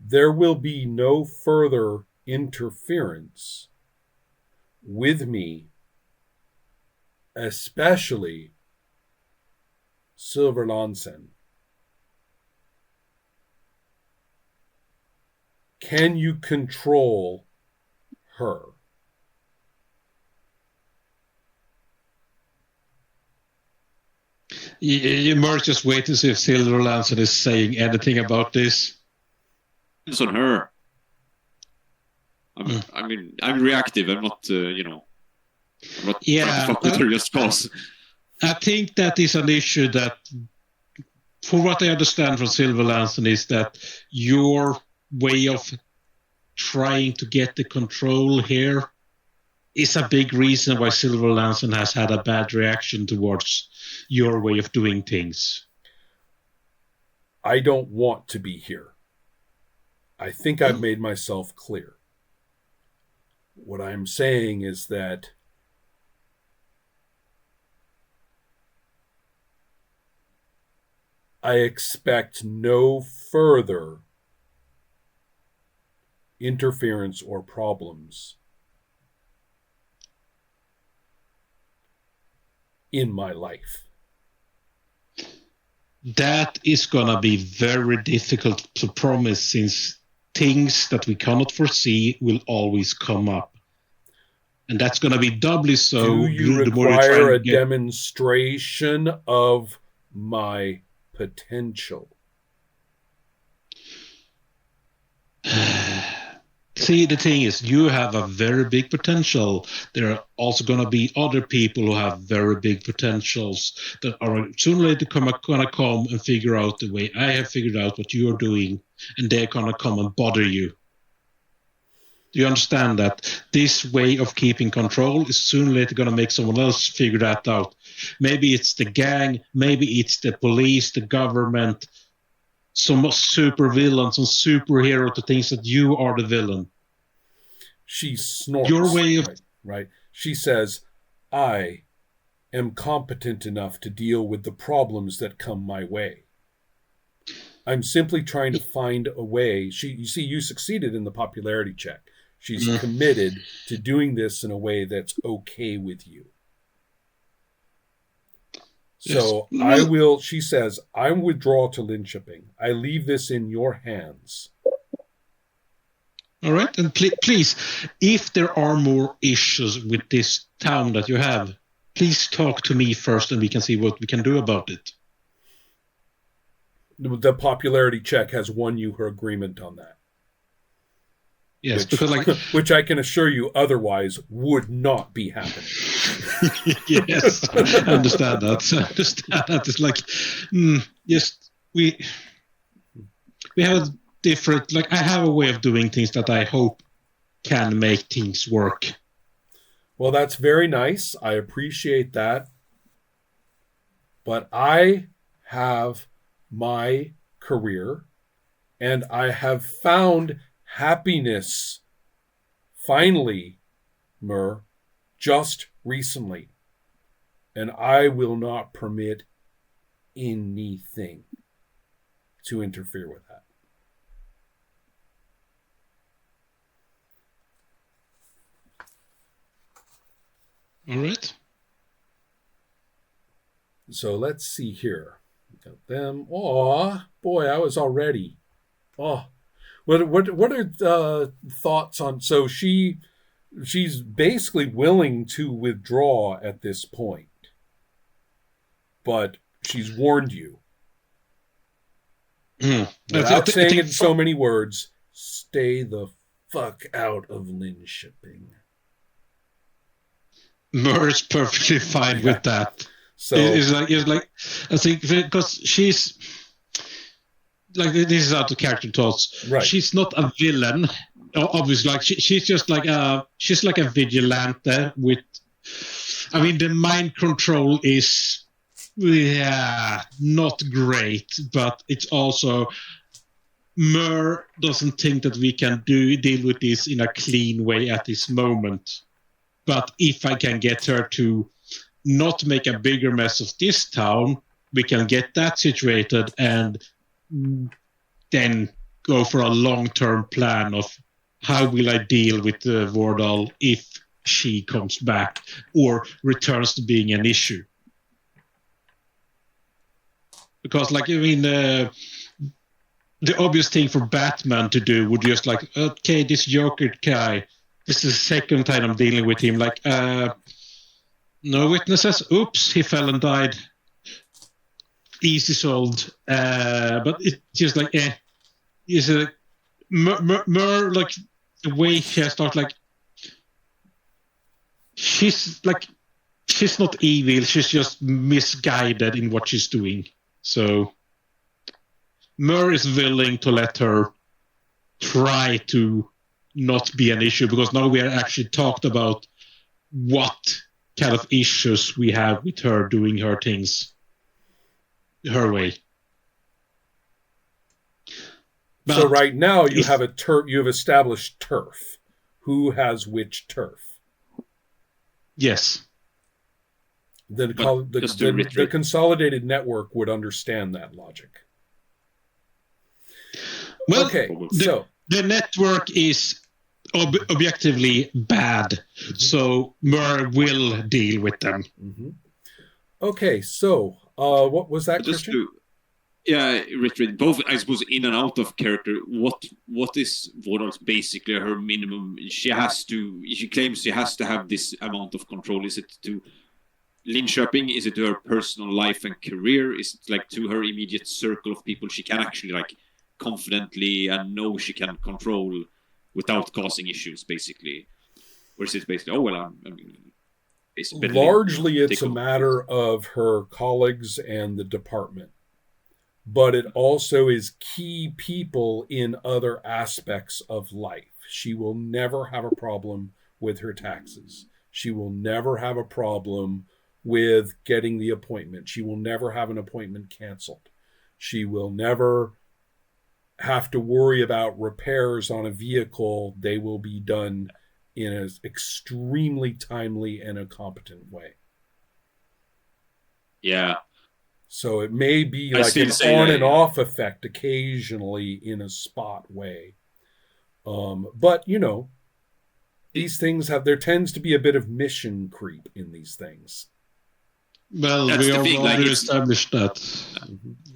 there will be no further interference with me, especially Silver Lansen. Can you control her? You might just wait to see if Silver Lansen is saying anything about this. It's on her. I'm reactive. I'm not, I'm not trying to fuck with her just cause. I think that is an issue that, for what I understand from Silver Lansen, is that your way of trying to get the control here is a big reason why Silver Lansen has had a bad reaction towards your way of doing things. I don't want to be here. I think I've made myself clear. What I'm saying is that I expect no further interference or problems in my life. That is going to be very difficult to promise, since things that we cannot foresee will always come up. And that's going to be doubly so. Do you require a demonstration of my potential? See, the thing is, you have a very big potential. There are also going to be other people who have very big potentials that are sooner or later going to come and figure out the way I have figured out what you're doing, and they're going to come and bother you. Do you understand that this way of keeping control is sooner or later going to make someone else figure that out? Maybe it's the gang, maybe it's the police, the government, some super villains, some superhero to things that you are the villain. She snorts. Your way of... Right. She says, I am competent enough to deal with the problems that come my way. I'm simply trying to find a way. You succeeded in the popularity check. She's committed to doing this in a way that's okay with you. So yes. She says, I withdraw to Linköping. I leave this in your hands. All right. And please, if there are more issues with this town that you have, please talk to me first and we can see what we can do about it. The popularity check has won you her agreement on that. Yes, which I can assure you otherwise would not be happening. Yes, I understand that. It's like, yes, we have different, I have a way of doing things that I hope can make things work. Well, that's very nice. I appreciate that. But I have my career, and I have found happiness, finally, Mur, just recently. And I will not permit anything to interfere with that. All right. So let's see here. Got them. Oh, boy, I was already. Oh. What are thoughts on? So she's basically willing to withdraw at this point, but she's warned you. Without saying it in so many words, stay the fuck out of Linköping. Mur's perfectly fine with that. So it's like I think because she's. Like, this is out of character thoughts. Right. She's not a villain, obviously. Like she's just like she's like a vigilante with. I mean, the mind control is, not great, but it's also. Mur doesn't think that we can deal with this in a clean way at this moment. But if I can get her to not make a bigger mess of this town, we can get that situated and then go for a long-term plan of how will I deal with Vordal if she comes back or returns to being an issue. Because, like, I mean, the obvious thing for Batman to do would just like, okay, this Joker guy, this is the second time I'm dealing with him. Like, no witnesses. Oops, he fell and died. Easy solved. But it's just like, is a more like the way she has started. Like, she's not evil. She's just misguided in what she's doing. So Mur is willing to let her try to not be an issue, because now we are actually talked about what kind of issues we have with her doing her things her way. But so right now you have a turf. You have established turf. Who has which turf? Yes. The consolidated network would understand that logic. Well, okay, the network is objectively bad, so Mur will deal with them. Mm-hmm. Okay, so what was that, Christian? Richard, both, I suppose, in and out of character, what is Vordal's basically her minimum? She claims she has to have this amount of control. Is it to Linköping? Is it to her personal life and career? Is it like to her immediate circle of people she can actually like confidently and know she can control without causing issues, basically? Or is it basically, largely it's a matter of her colleagues and the department, but it also is key people in other aspects of life. She will never have a problem with her taxes. She will never have a problem with getting the appointment. She will never have an appointment canceled. She will never have to worry about repairs on a vehicle. They will be done in an extremely timely and a competent way. Yeah. So it may be like an on and off effect occasionally in a spot way. But, these things there tends to be a bit of mission creep in these things. Well, we already established that.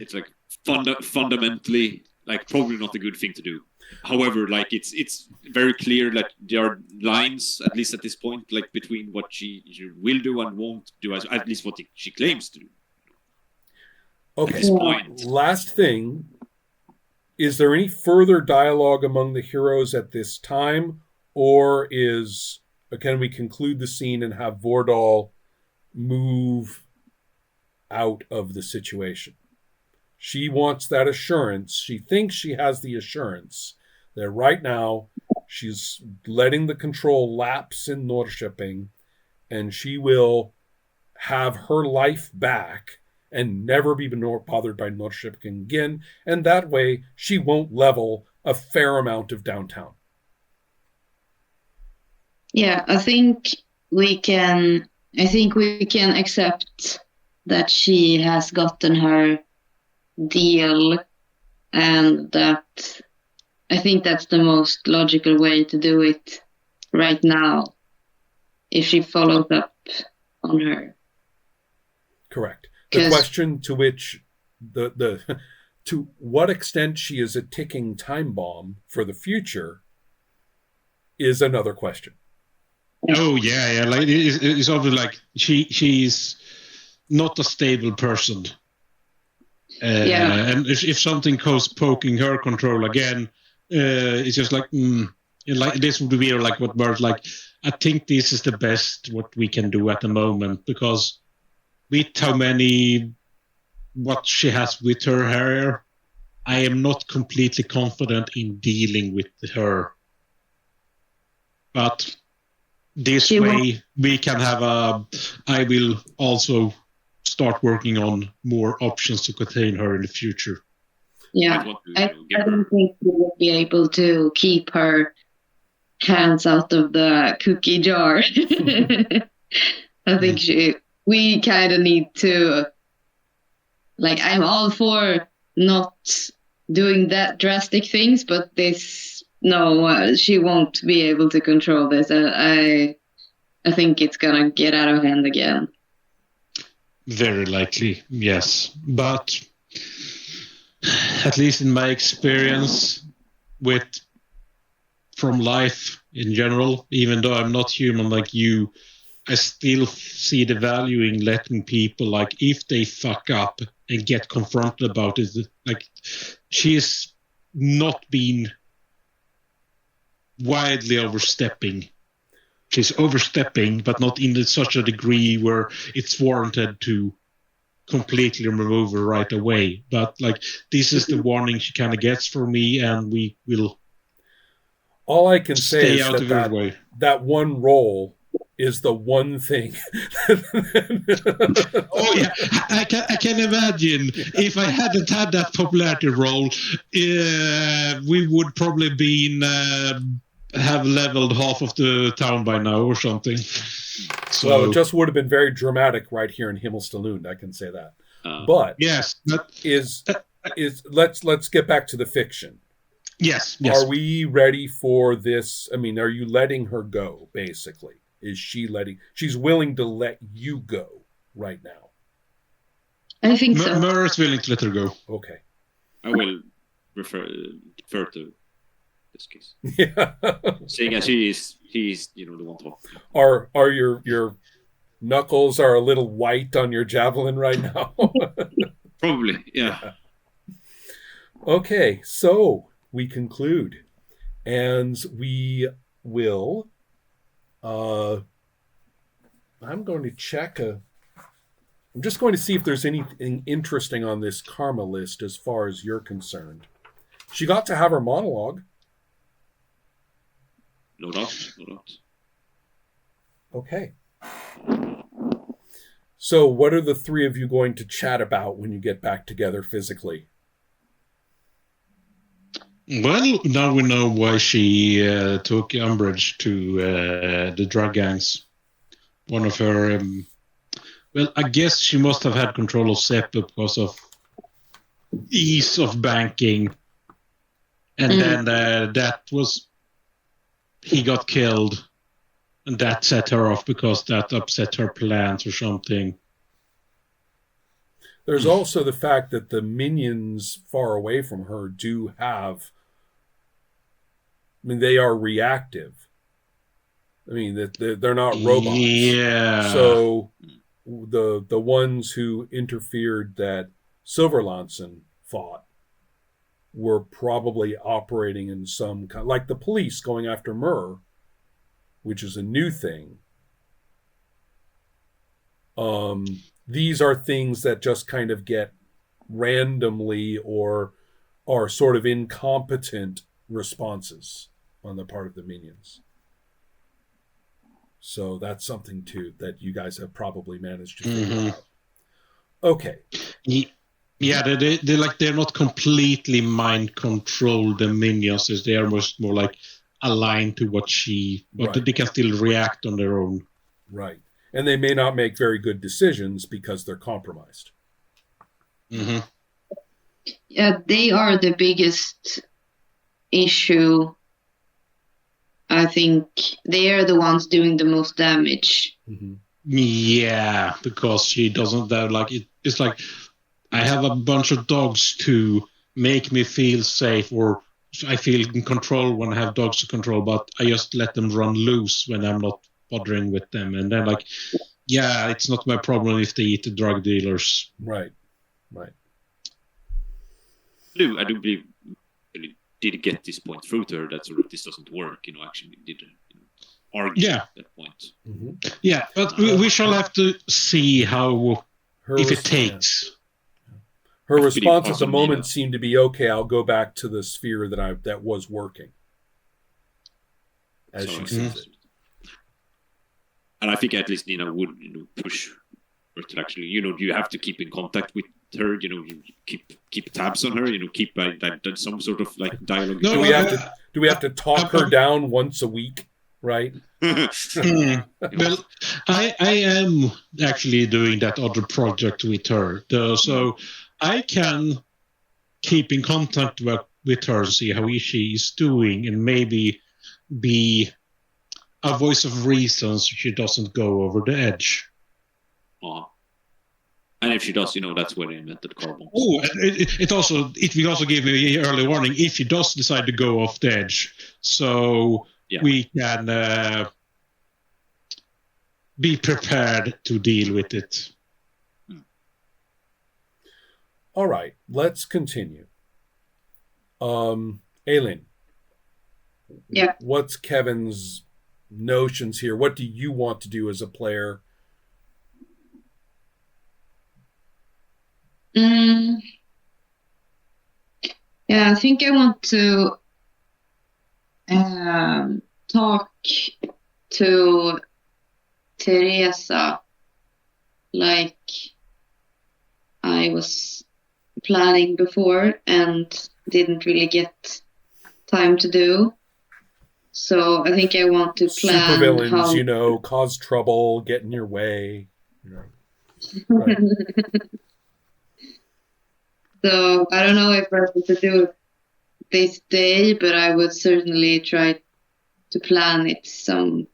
It's like fundamentally, like, probably not a good thing to do. However, like, it's very clear that there are lines, at least at this point, like, between what she will do and won't do, at least what she claims to do. Okay. At this point. Last thing, is there any further dialogue among the heroes at this time, or can we conclude the scene and have Vordal move out of the situation? She wants that assurance. She thinks she has the assurance that right now she's letting the control lapse in Norrköping, and she will have her life back and never be bothered by Norrköping again, and that way she won't level a fair amount of downtown. Yeah, I think we can accept that she has gotten her deal, and that I think that's the most logical way to do it right now, if she follows up on her. Correct. The question to which to what extent she is a ticking time bomb for the future is another question. Oh yeah. Like it's obviously like she's not a stable person. And if something goes poking her control again, it's just like, like this would be like what Bert like. I think this is the best what we can do at the moment, because with what she has with her hair, I am not completely confident in dealing with her. But this way we can have I will also start working on more options to contain her in the future. Yeah, I don't think we will be able to keep her hands out of the cookie jar. I think we kind of need to, like, I'm all for not doing that drastic things, but this, no, she won't be able to control this. I think it's gonna get out of hand again. Very likely, yes. But at least in my experience from life in general, even though I'm not human like you, I still see the value in letting people, like, if they fuck up and get confronted about it, like, she's not been widely overstepping. She's overstepping, but not in such a degree where it's warranted to completely remove her right away. But, like, this is the warning she kind of gets from me, and we will all I can say stay is out of her way. that one role is the one thing. Oh yeah, I can imagine if I hadn't had that popularity role, we would probably have leveled half of the town by now or something. So, well, it just would have been very dramatic right here in Himmelstalund, I can say that. But yes, let's get back to the fiction. Yes. Are we ready for this? I mean, are you letting her go, basically? Is she she's willing to let you go right now? I think so. Mur is willing to let her go. Okay. I will defer to this case. Yeah. Seeing as he's the one talking. Are your knuckles are a little white on your javelin right now? Probably, yeah. Okay, so we conclude, and we will. I'm going to check I'm just going to see if there's anything interesting on this karma list as far as you're concerned. She got to have her monologue. No doubt. Okay. So what are the three of you going to chat about when you get back together physically? Well, now we know why she took umbrage to the drug gangs. One of her... well, I guess she must have had control of SEPA because of ease of banking. And then that was... he got killed. And that set her off because that upset her plans or something. There's also the fact that the minions far away from her do have... I mean, they are reactive. I mean, they're not robots. Yeah. So the ones who interfered that Silverlanson fought were probably operating in some kind, like the police going after Mur, which is a new thing. These are things that just kind of get randomly or are sort of incompetent responses on the part of the minions. So that's something too that you guys have probably managed to figure out. Okay. Yeah, they're not completely mind controlled, the minions. They are more like aligned to what right. They can still react on their own. Right. And they may not make very good decisions because they're compromised. Mm-hmm. Yeah, they are the biggest issue. I think they are the ones doing the most damage. Mm-hmm. Yeah, because she doesn't have, like, it's like, I have a bunch of dogs to make me feel safe, or I feel in control when I have dogs to control, but I just let them run loose when I'm not bothering with them. And then, like, yeah, it's not my problem if they eat the drug dealers. Right. I do believe did get this point through to her that sort of this doesn't work, actually did argue at that point. Mm-hmm. Yeah, but we shall have to see how, if it takes. Her response at the moment seemed to be, okay, I'll go back to the sphere that was working. As she sees it. And I think at least Nina would push her to actually, you have to keep in contact with her, you keep tabs on her, keep some sort of like dialogue. No, do we have to talk her down once a week, right? Well, I am actually doing that other project with her, so I can keep in contact with her, see how she is doing, and maybe be a voice of reason so she doesn't go over the edge. And if she does, that's where they invented car bombs. Oh, it will also give me an early warning if she does decide to go off the edge, so we can be prepared to deal with it. All right, let's continue. Aileen. Yeah. What's Kevin's notions here? What do you want to do as a player? Yeah, I think I want to talk to Teresa like I was planning before and didn't really get time to do. So I think I want to plan supervillains, cause trouble, get in your way. Right. So I don't know if I want to do it this day, but I would certainly try to plan it some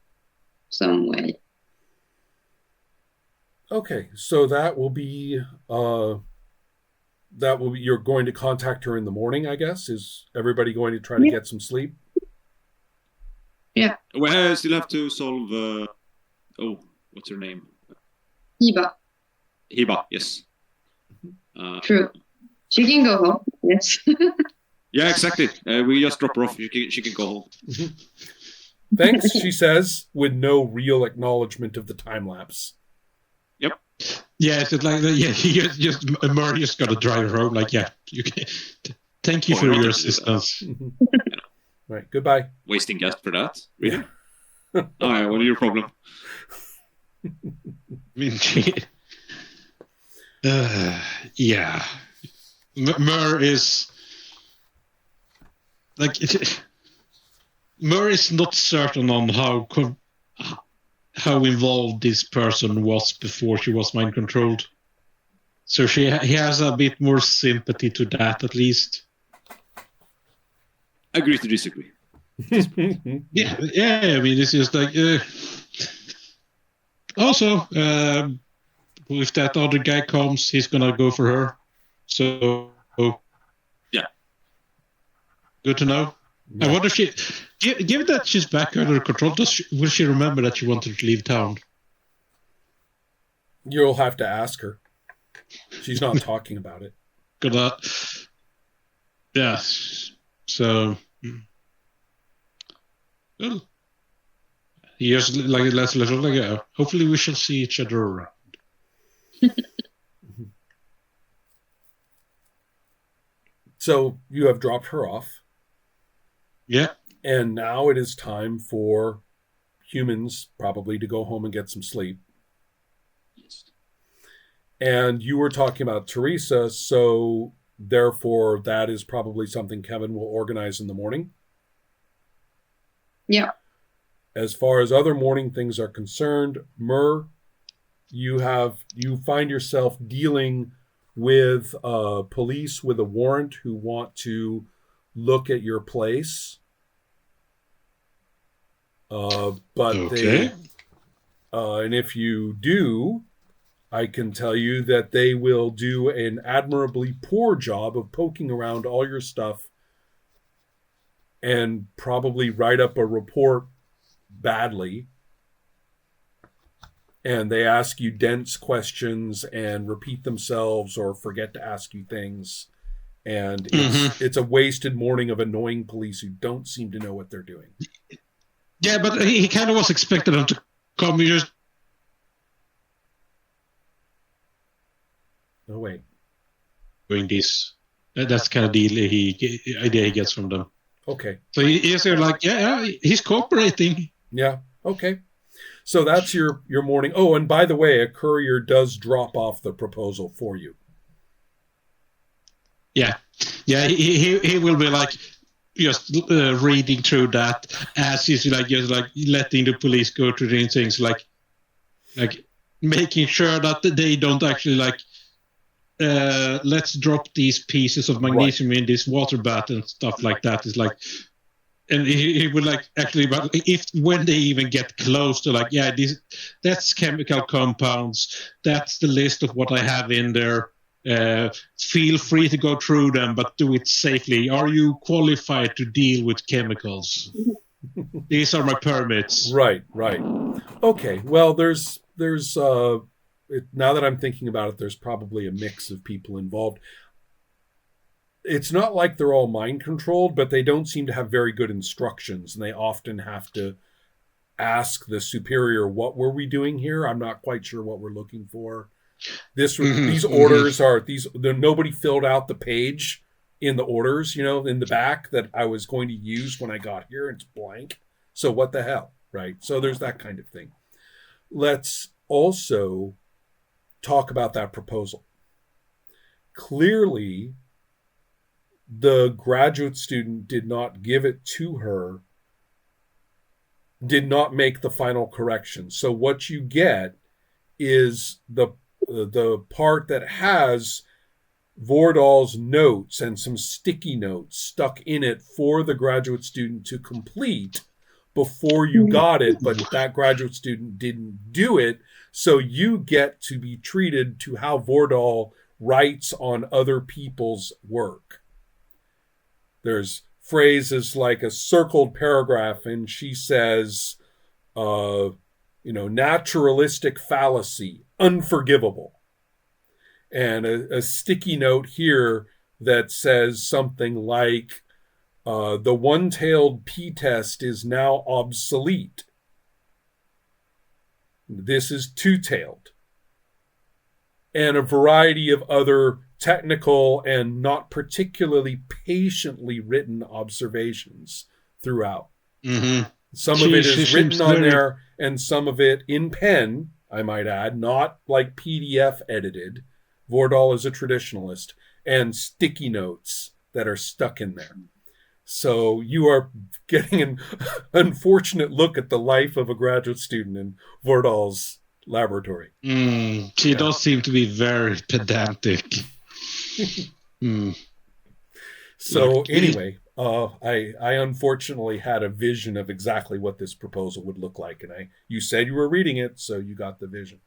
way. Okay, so that will be you're going to contact her in the morning, I guess. Is everybody going to try to get some sleep? Yeah. We still have to solve what's her name? Hiba, yes. True. She can go home, yes. Yeah, exactly. We just drop her off. She can go home. Mm-hmm. Thanks, she says, with no real acknowledgement of the time lapse. Yep. Yeah, it's like Murray just got to drive her home. Like, you can. Thank you for your assistance. Mm-hmm. Right, goodbye. Wasting gas for that? Really? What is your problem? I mean, yeah. Mur is like Mur is not certain on how involved this person was before she was mind controlled. So he has a bit more sympathy to that, at least. Agree to disagree. yeah. I mean, it's just like. Also, if that other guy comes, he's gonna go for her. So, yeah, good to know. Yeah. I wonder if she, given that she's back under control, will she remember that she wanted to leave town? You'll have to ask her. She's not talking about it. Yeah. So, well, years like let's go. Hopefully, we shall see each other around. So you have dropped her off. Yeah. And now it is time for humans probably to go home and get some sleep. Yes. And you were talking about Teresa, so therefore that is probably something Kevin will organize in the morning. Yeah. As far as other morning things are concerned, Mur, you find yourself dealing with police with a warrant who want to look at your place. But okay. And if you do, I can tell you that they will do an admirably poor job of poking around all your stuff and probably write up a report badly. And they ask you dense questions and repeat themselves or forget to ask you things. And it's a wasted morning of annoying police who don't seem to know what they're doing. Yeah, but he kind of was expecting them to come here. No, wait. Doing this. That's kind of the idea he gets from them. Okay. So he's like, yeah, he's cooperating. Yeah, okay. So that's your morning. Oh, and by the way, a courier does drop off the proposal for you. Yeah. He will be like just reading through that as he's like just like letting the police go through these things, like making sure that they don't actually like let's drop these pieces of magnesium in this water bath and stuff like that. Is like, and he would like actually, but if when they even get close to like, yeah, that's chemical compounds. That's the list of what I have in there. Feel free to go through them, but do it safely. Are you qualified to deal with chemicals? These are my permits. Right. Okay. Well, there's now that I'm thinking about it, there's probably a mix of people involved. It's not like they're all mind controlled, but they don't seem to have very good instructions, and they often have to ask the superior, "What were we doing here? I'm not quite sure what we're looking for." These orders are nobody filled out the page in the orders, in the back that I was going to use when I got here. It's blank. So what the hell, right? So there's that kind of thing. Let's also talk about that proposal. Clearly, the graduate student did not give it to her, did not make the final correction. So what you get is the part that has Vordal's notes and some sticky notes stuck in it for the graduate student to complete before you got it, but that graduate student didn't do it. So you get to be treated to how Vordal writes on other people's work. There's phrases like a circled paragraph, and she says, naturalistic fallacy, unforgivable. And a sticky note here that says something like, the one-tailed p-test is now obsolete. This is two-tailed. And a variety of other technical and not particularly patiently written observations throughout. Mm-hmm. Some of it is written on there, and some of it in pen, I might add, not like PDF edited. Vordal is a traditionalist, and sticky notes that are stuck in there. So you are getting an unfortunate look at the life of a graduate student in Vordal's laboratory. She does seem to be very pedantic. So anyway, I unfortunately had a vision of exactly what this proposal would look like, and you said you were reading it, so you got the vision.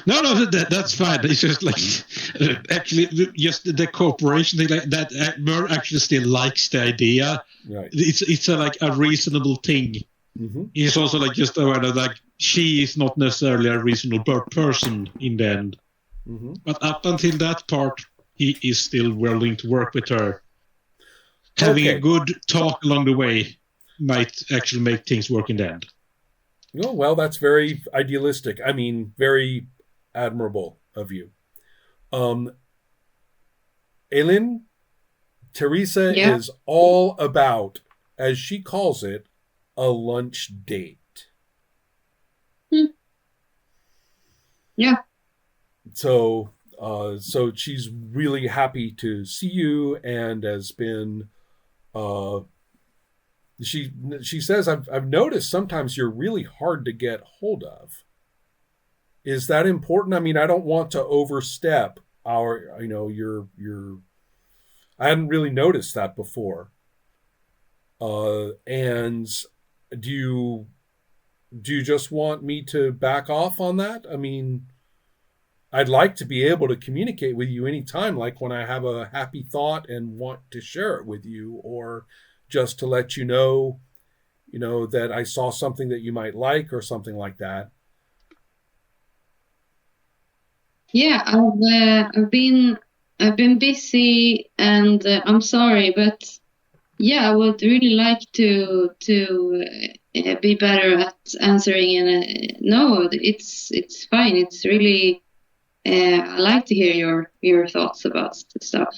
No, that's fine. It's just like actually just the corporation thing like that. Mer actually still likes the idea. Right. It's like a reasonable thing. Mm-hmm. He's also like just aware that like she is not necessarily a reasonable person in the end. Mm-hmm. But up until that part, he is still willing to work with her. Having a good talk along the way might actually make things work in the end. Oh, well, that's very idealistic. I mean, very admirable of you. Elin, Teresa is all about, as she calls it, a lunch date. Yeah. So she's really happy to see you, and has been. She says, I've noticed sometimes you're really hard to get hold of. Is that important? I mean, I don't want to overstep your. I hadn't really noticed that before. And do you just want me to back off on that? I mean, I'd like to be able to communicate with you anytime, like when I have a happy thought and want to share it with you, or just to let you know, that I saw something that you might like or something like that. Yeah, I've been busy, and I'm sorry, but yeah, I would really like to be better at answering. And no, it's fine. It's really I like to hear your thoughts about stuff.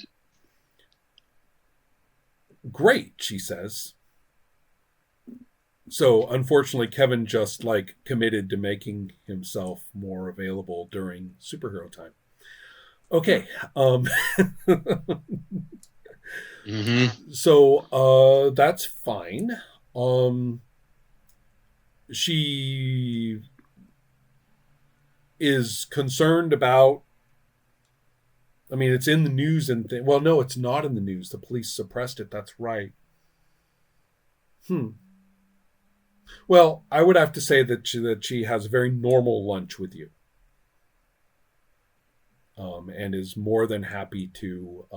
Great, she says. So unfortunately, Kevin just committed to making himself more available during superhero time. Okay. So that's fine. She is concerned about I mean, it's in the news and well, no, it's not in the news. The police suppressed it. That's right. Well, I would have to say that she has a very normal lunch with you, and is more than happy to.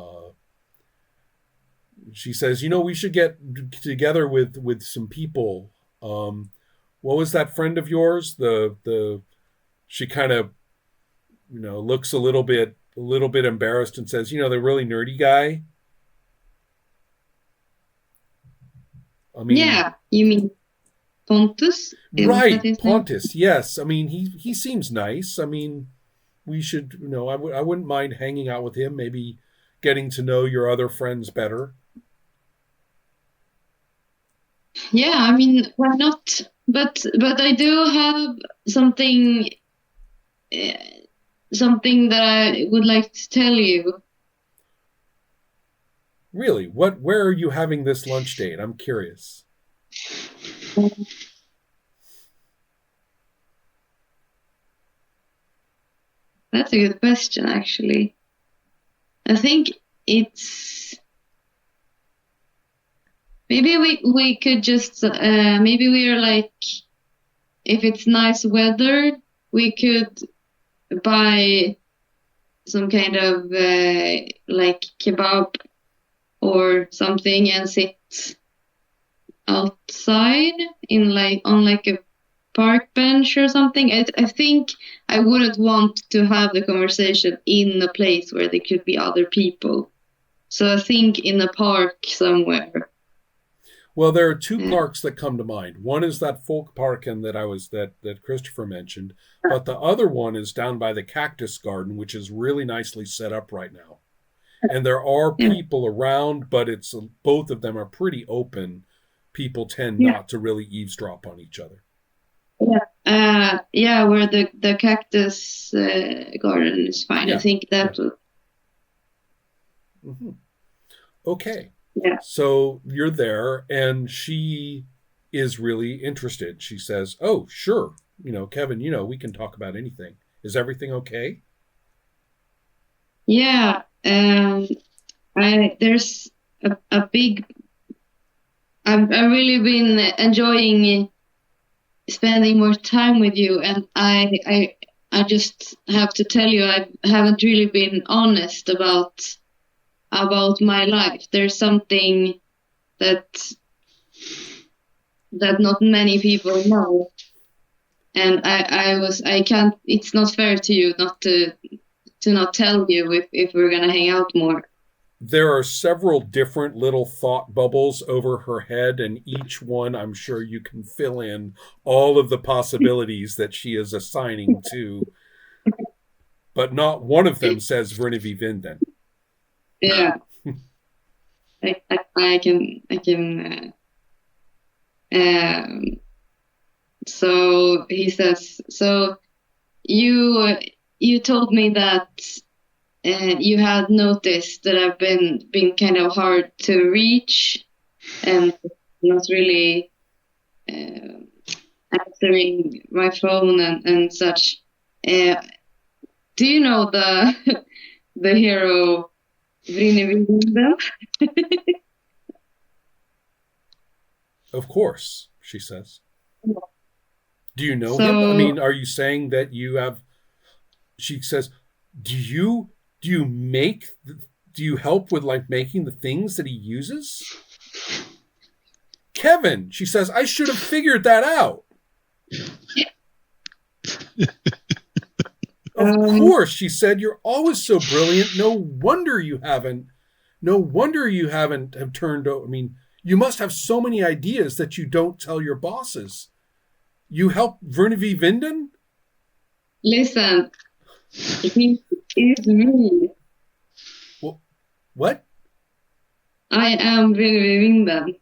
She says, we should get together with some people. What was that friend of yours? The she kind of looks a little bit embarrassed and says, the really nerdy guy. I mean, yeah, you mean Pontus? Right, Pontus. Yes, I mean he seems nice. I mean, we should, I wouldn't mind hanging out with him. Maybe getting to know your other friends better. Yeah, I mean, why not? But I do have something that I would like to tell you. Really? Where are you having this lunch date? I'm curious. That's a good question, actually. I think it's maybe we could just maybe we're like, if it's nice weather, we could buy some kind of like kebab or something and sit outside on like a park bench or something. I think I wouldn't want to have the conversation in a place where there could be other people. So I think in a park somewhere. Well, there are two parks that come to mind. One is that folk park and that Christopher mentioned, but the other one is down by the cactus garden, which is really nicely set up right now. And there are people around, but it's both of them are pretty open. People tend not to really eavesdrop on each other. Yeah, where the cactus garden is fine. I think that would. Mm-hmm. Okay. Yeah. So you're there, and she is really interested. She says, "Oh, sure. Kevin, we can talk about anything. Is everything okay?" Yeah. There's a big. I've really been enjoying spending more time with you, and I just have to tell you, I haven't really been honest about my life. There's something that not many people know, and I can't. It's not fair to you not to not tell you if we're gonna hang out more. There are several different little thought bubbles over her head, and each one I'm sure you can fill in all of the possibilities that she is assigning to, but not one of them says Vernivi Vinden. Yeah. I can so he says, so you told me that you had noticed that I've been kind of hard to reach and not really answering my phone and such. Do you know the hero Vrinivinden? Of course, she says. Do you know him? I mean, are you saying that you have? She says, do you help with like making the things that he uses? Kevin, she says, I should have figured that out. Of course, she said, you're always so brilliant. No wonder you haven't have turned over. I mean, you must have so many ideas that you don't tell your bosses. You help Vernivi Vinden? Listen, he is me. What? I am Vernivi Vinden.